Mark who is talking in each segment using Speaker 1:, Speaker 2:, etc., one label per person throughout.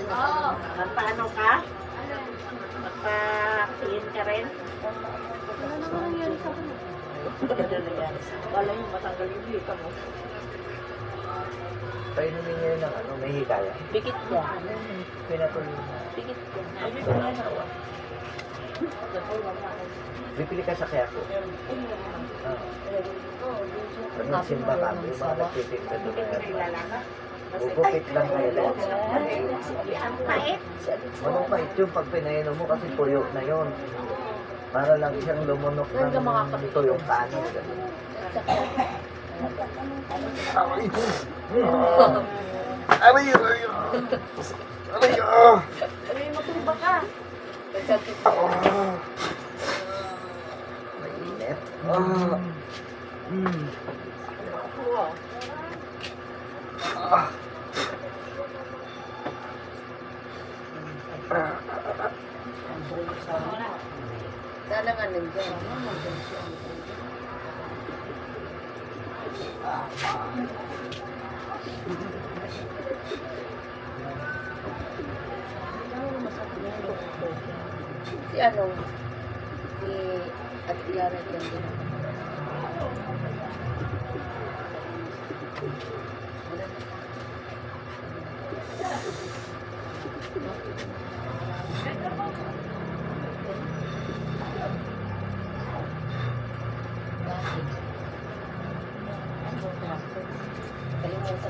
Speaker 1: Magpaano ka? Magpa-clean ka rin?
Speaker 2: Wala naman nangyari sa akin.
Speaker 1: Wala yung matanggal yung hika mo.
Speaker 3: Painumin niyo ng ano, may hikaya.
Speaker 1: Bikit niya.
Speaker 3: Pinatuloy na.
Speaker 1: Bikit niya. Ay, bikit niya.
Speaker 3: Bibili ka sa kaya ko. Pag nagsimba ka, may mga nagtitinda doon na bubukit lang kayo lang.
Speaker 1: Ang pait.
Speaker 3: Anong pait yun pag pinainom mo kasi tuyo na yun. Para lang siyang lumunok ng tuyong kanin. Aray!
Speaker 1: Ay, matumba ka.
Speaker 3: Mainit.
Speaker 2: Sana nga nandiyan. Si ano? Si Ate Clara dyan din. Kalimutan ko.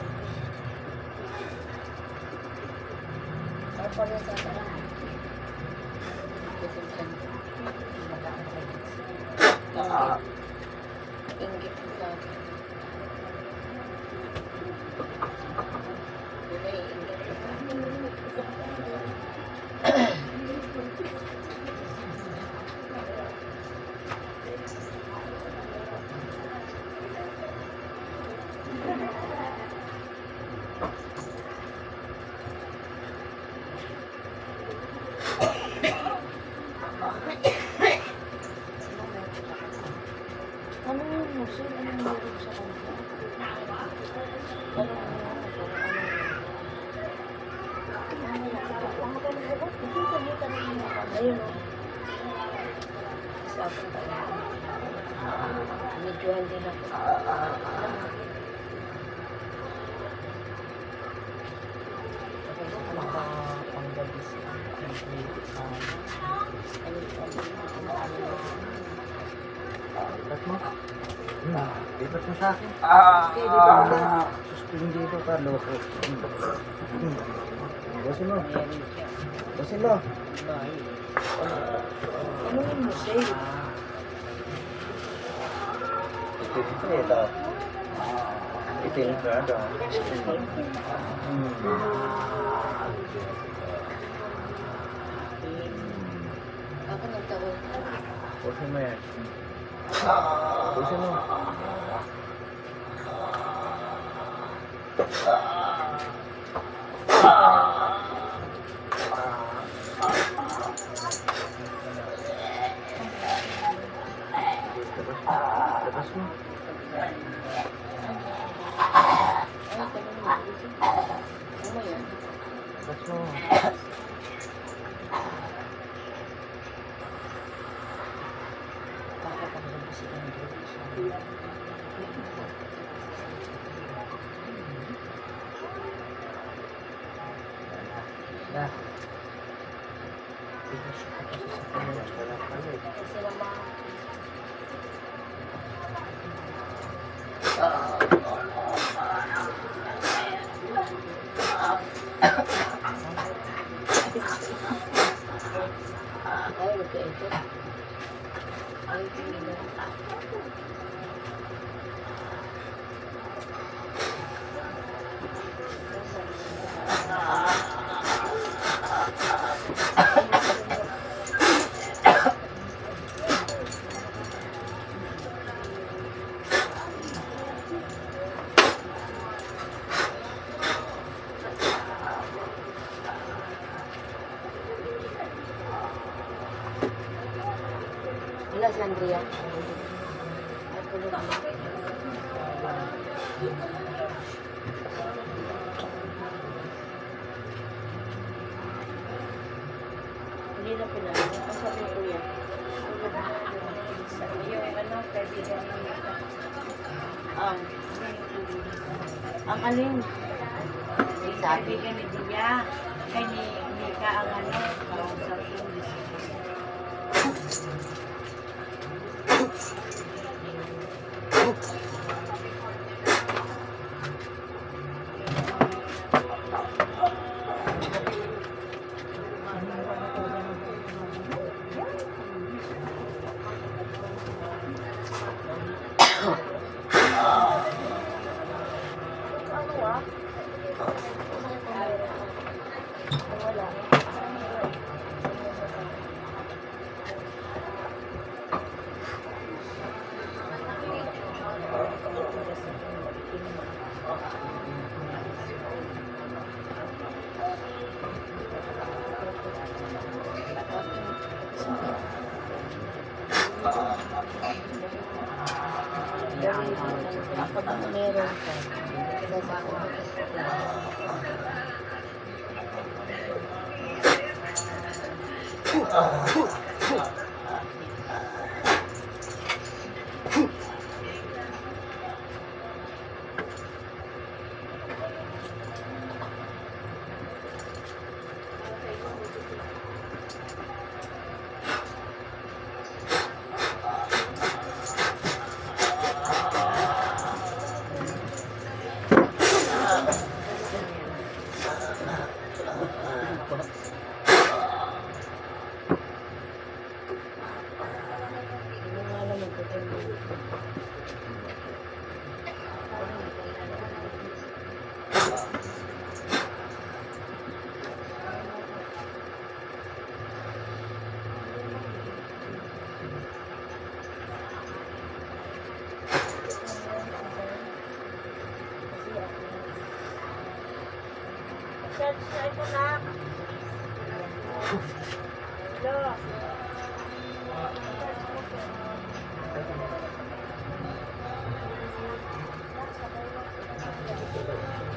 Speaker 2: Ano pa rin sa akin? Inggit ko sa akin. Yun ay inggit ko sa akin. Ano yung musil? Ano yung meron sa kanila? Ayun o. Sa akin pa yun. Medyo hindi na po.
Speaker 3: Makapanggabi siya. Lipat mo. Lipat mo sa akin. Suspend dito ka, loko. Basin mo. Basin mo.
Speaker 2: Ano yung musil?
Speaker 3: Itin ko ito. Itin ko ito.
Speaker 2: Ako nagtawag.
Speaker 3: Pusin mo yan. Pusin mo. Labas mo.
Speaker 2: Ay, tanong mo. Ano mo yan?
Speaker 3: Labas mo.
Speaker 2: Kakapagdabas sila ng drugs.
Speaker 3: Na. Kasi sa kanya, wala pa rin.
Speaker 2: Kasi naman, ay, magkaito. Ay, hindi. Wala si Andrea. Ay, tulog mo.
Speaker 1: Ang, ang alin? Kaibigan ni Dia. Kay ni Mika ang ano, ang sa English.
Speaker 2: Kapag meron ka,
Speaker 1: Search na ito na. Hello.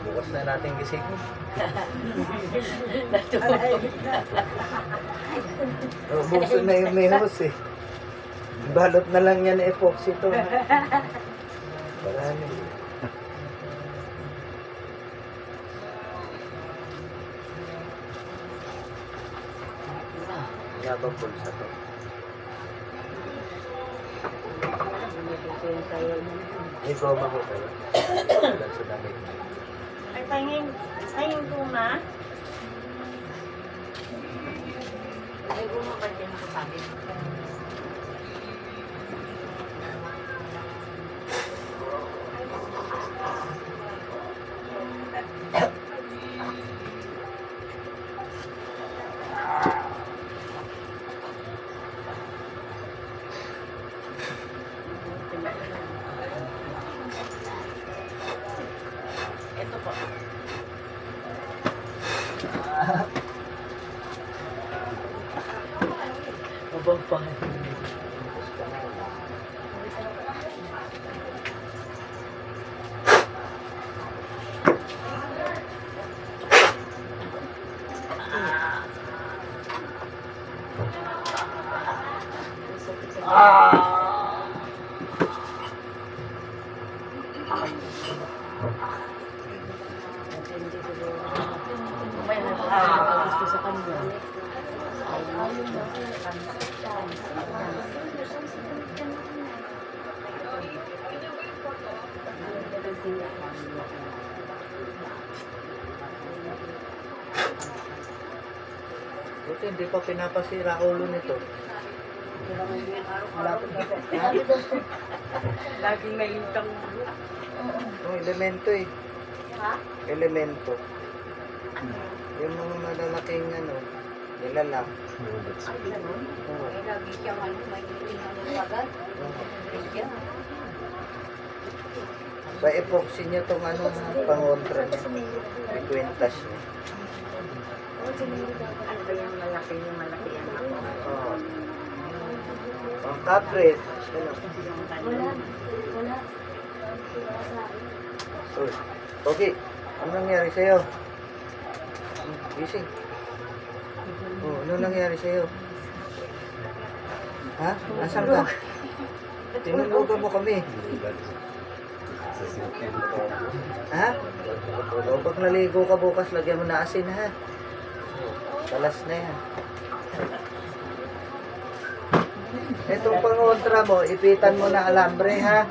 Speaker 3: Bukas na natin gising. Bukso na yung mehos eh. Balot na lang yan epoxy to. Marami. Wala bang pulsa to? May goma ko kayo. Wala sa damit.
Speaker 1: Ay, pahingin ko na.
Speaker 2: ay bumabad din sa sabi.
Speaker 1: Ito po.
Speaker 3: Abang pa.
Speaker 2: May nagkakagusto sa kanya.
Speaker 3: Buti hindi pa pinapasira ulo nito.
Speaker 1: Laging nalintang.
Speaker 3: Yung elemento eh.
Speaker 1: Ha?
Speaker 3: Elemento. Yung mga malalaking ano, nilalang.
Speaker 1: Ay, ganun.
Speaker 3: Oo.
Speaker 1: Ay, lagi siyang ano, may agad.
Speaker 3: Sa epoxy niya itong ano, pangontra niya. May kwintas niya.
Speaker 1: Ano ba yung malaki yan ako?
Speaker 3: Oo. Ang capret. Ano?
Speaker 2: Wala.
Speaker 3: Uy. Okay. Ano nangyari sa'yo? Gising. Oh, ano nangyari sa'yo? Ha? Nasaan ka? Tinulugan mo kami. Ha? O, pag naligo ka bukas, lagyan mo na asin, ha? Talas na yan. Itong pangontra mo, ipitan mo na alambre, ha?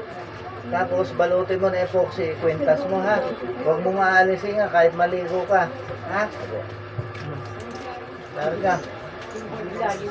Speaker 3: Tapos balutin mo na epoxy, kwintas mo, ha? Huwag mo maalisin, ha? Kahit maligo ka. Ha? Larga.
Speaker 1: Lagi.